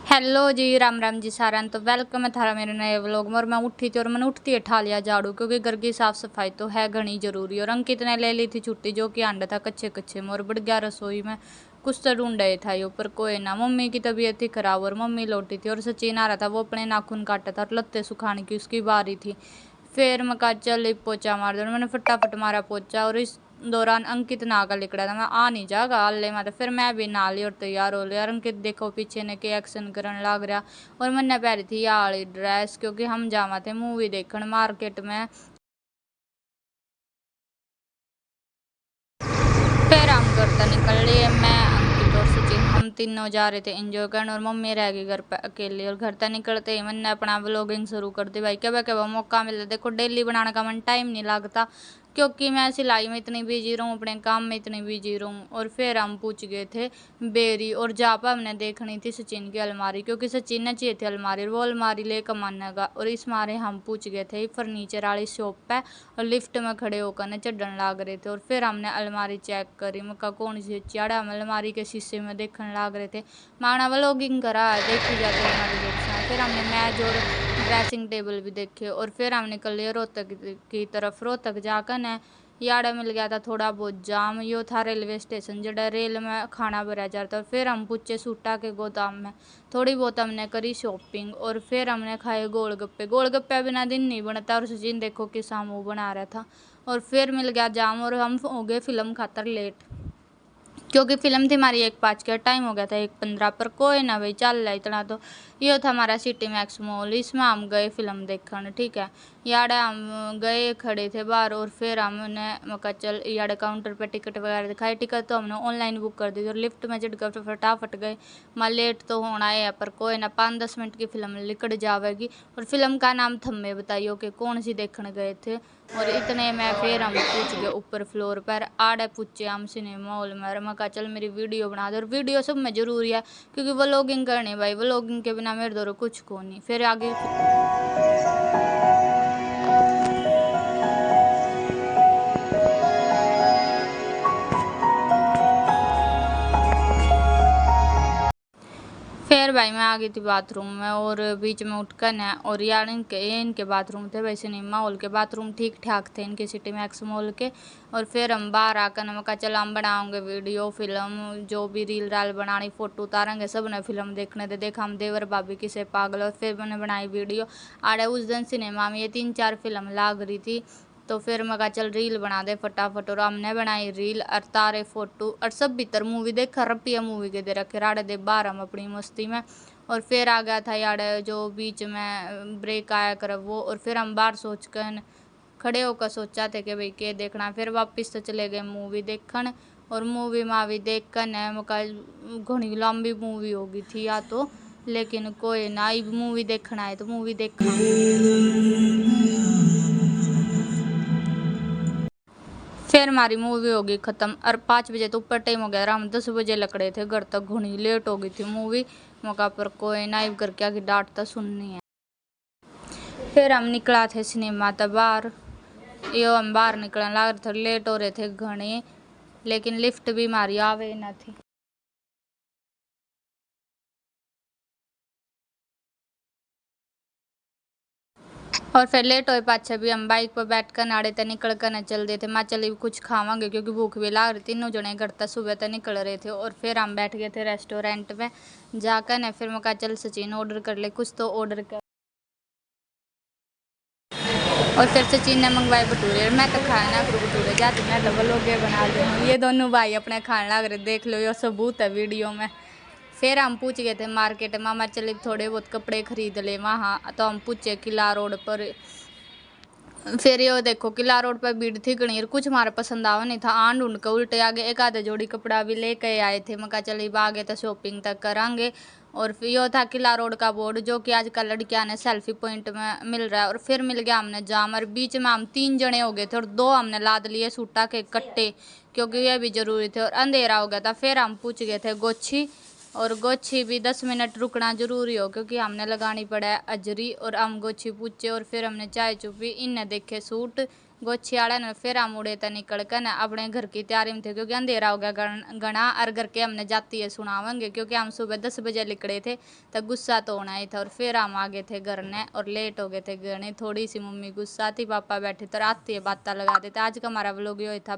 Hello जी, राम राम जी सारा। तो welcome है थारा मेरे नए व्लॉग में। और मैं उठी थी और मैंने उठती है ठा लिया झाड़ू, क्योंकि घर की साफ सफाई तो है घनी जरूरी। और अंकित ने ले ली थी छुट्टी, जो कि आंडा था कच्चे कच्चे में, और बढ़ गया रसोई में कुछ तो ढूंढा था ये, पर कोई ना। मम्मी की तबीयत थी खराब और मम्मी लौटी थी, और सचिन आ रहा था, वो अपने नाखून काटा था और लत्ते सुखाने की उसकी बारी थी। फिर मैं कहा चल पोचा मार दो, मैंने फटाफट मारा पोचा। और इस दौरान अंकित नहा लिकड़ा था, मैं आ नहीं जागा अल्ले माता। फिर मैं भी नहा ली और तैयार हो लिया। अंकित देखो पीछे ने के एक्शन करन लग रहा। और मैंने पहरी थी ये वाली ड्रेस, क्योंकि हम जावा थे मूवी देखने मार्केट में। फिर हम घर तक निकल लिए, मैं अंकित और सचिन, हम तीनों जा रहे थे एंजॉय करने, और मम्मी रह गई घर पे अकेले। और घर तक निकलते ही मैंने अपना व्लॉगिंग शुरू कर दी भाई। कब मौका मिले, देखो डेली बनाने का मन टाइम नहीं लगता, क्योंकि मैं सिलाई में इतनी बिजी रहूँ, अपने काम में इतनी बिजी रहूँ। और फिर हम पूछ गए थे बेरी, और जहाँ पर हमने देखनी थी सचिन की अलमारी, क्योंकि सचिन ने चाहिए थी अलमारी, और वो अलमारी ले कमानेगा। और इस मारे हम पूछ गए थे फर्नीचर वाली शॉप पे, और लिफ्ट में खड़े होकर ने चढ़न लाग रहे थे। और फिर हमने अलमारी चेक करी, मक्का कौन सी चाड़ा, हम अलमारी के शीशे में देखने लाग रहे थे। माना व्लॉगिंग करा देखी जाती है हमारी रिएक्शन। फिर हमने मेज और ड्रेसिंग टेबल भी देखे, और फिर हम निकल लिए रोहतक की तरफ। रोहतक जाकर ने याड़ा मिल गया था थोड़ा बहुत जाम, यो था रेलवे स्टेशन जड़ा रेल में खाना भरा जाता। और फिर हम पूछे सूटा के गोदाम में, थोड़ी बहुत हमने करी शॉपिंग। और फिर हमने खाए गोलगप्पे। गोलगप्पे बिना दिन नहीं बनता, और सचिन देखो कि सामू बना रहा था। और फिर मिल गया जाम, और हम हो गए फिल्म खातर लेट, क्योंकि फिल्म थी हमारी 1:05 का, टाइम हो गया था 1:15। पर कोई ना भाई, चल रहा इतना तो। ये था हमारा सिटी मैक्स मॉल, इसमें हम गए फिल्म देखने। ठीक है, याडे हम गए खड़े थे बाहर, और फिर हमने मका चल याडे काउंटर पे टिकट वगैरह दिखाई। टिकट तो हमने ऑनलाइन बुक कर दी थी, और लिफ्ट में चढ़कर फटाफट गए। मैं लेट तो होना है, पर कोई ना, 5-10 मिनट की फिल्म निकल जाएगी। और फिल्म का नाम थम्मे बताइयो कि कौन सी देखने गए थे। और इतने में फिर हम पूछ गए ऊपर फ्लोर पर, आड़े पूछे हम सिनेमा हॉल में। मैं कहा चल मेरी वीडियो बना दो, और वीडियो सब में जरूरी है, क्योंकि व्लॉगिंग करनी भाई, व्लॉगिंग के बिना मेरे दौर कुछ को नहीं। फिर आगे फिर भाई मैं आ गई थी बाथरूम में, और बीच में उठकर न, और यार इनके बाथरूम थे भाई सिनेमा हॉल के बाथरूम ठीक ठाक थे इनके सिटी मैक्स मॉल के। और फिर हम बाहर आकर हम कहा चल हम बनाओगे वीडियो फिल्म, जो भी रील राल बनानी, फोटो उतारेंगे, सब ने फिल्म देखने थे। देखा हम देवर भाभी किसे पागल। और फिर मैंने बनाई वीडियो। आड़े उस दिन सिनेमा में ये 3-4 फिल्म लाग रही थी, तो फिर मैं कहा चल रील बना दे फटाफट। और हमने बनाई रील और तारे फोटो, और सब भीतर मूवी देख रपिया मूवी के दे रखे राड़े दे बाहर हम अपनी मस्ती में। और फिर आ गया था यार जो बीच में ब्रेक आया कर वो। और फिर हम बाहर सोच कर खड़े होकर सोचा थे कि भाई क्या देखना। फिर वापस तो चले गए मूवी देखने, और मूवी मावी देख कर न मका घनी लंबी मूवी होगी थी या तो, लेकिन कोई ना, मूवी देखना है तो मूवी देखना। फिर हमारी मूवी होगी ख़त्म, और 5 बजे तो ऊपर टाइम हो गया, हम 10 बजे लकड़े थे घर तक, घनी लेट हो गई थी मूवी। मौका पर कोई ना घर क्या की डांट तो सुननी है। फिर हम निकला थे सिनेमा तो बाहर, यो हम बाहर निकलने लग रहे थे, लेट हो रहे थे घने, लेकिन लिफ्ट भी हमारी आवे ना थी। और फिर लेट हो पाछे भी हम बाइक पर बैठ कर नाड़े तक निकल कर न चल रहे थे। मैं चली कुछ खावांगे, क्योंकि भूख भी लग रही, तीनों जने घर तक सुबह तक निकल रहे थे। और फिर हम बैठ गए थे रेस्टोरेंट में जाकर न, फिर मैं कहा चल सचिन ऑर्डर कर ले, कुछ तो ऑर्डर कर। और फिर सचिन ने मंगवाए भटूरे, और मैं तो खाया ना फिर भटूरे जाते, मैं तो व्लॉग बना दूँ। ये दोनों भाई अपने खाने लग रहे, देख लो, ये सबूत है वीडियो में। फिर हम पूछ गए थे मार्केट में, मैं चले थोड़े बहुत कपड़े खरीद ले वहाँ, तो हम पूछे किला रोड पर। फिर ये देखो किला रोड पर भीड़ थी घनी, कुछ हमारे पसंद आवा नहीं था, आन ढूंढ के उल्टे आगे एक आधे जोड़ी कपड़ा भी लेके आए थे। मैं कहा चलिए आगे तो शॉपिंग तक करांगे। और फिर यो था किला रोड का बोर्ड, जो कि आजकल लड़कियां ने सेल्फी पॉइंट में मिल रहा है। और फिर मिल गया हमने जाम, और बीच में हम 3 जने हो गए थे, और 2 हमने लाद लिए सूटा के कट्टे, क्योंकि ये भी जरूरी थे। और अंधेरा हो गया था। फिर हम पूछ गए थे गोछी, और गोछी भी 10 मिनट रुकना जरूरी हो, क्योंकि हमने लगानी पड़ा है अजरी। और हम गोछी पूछे, और फिर हमने चाय चुपी, इनने देखे सूट गोछी वाले ने फिर हम उड़े थे निकल कर न अपने घर की तैयारी में थे, क्योंकि अंधेरा हो गया घना। और घर के हमने जाती है सुनावेंगे, क्योंकि हम सुबह 10 बजे निकले थे, तो गुस्सा तो होना ही था। और फिर हम आ गए थे घर ने और लेट हो गए थे घने। थोड़ी सी मम्मी गुस्सा थी, पापा बैठे तो आती है बात लगा देते। आज का हमारा व्लॉग ये था।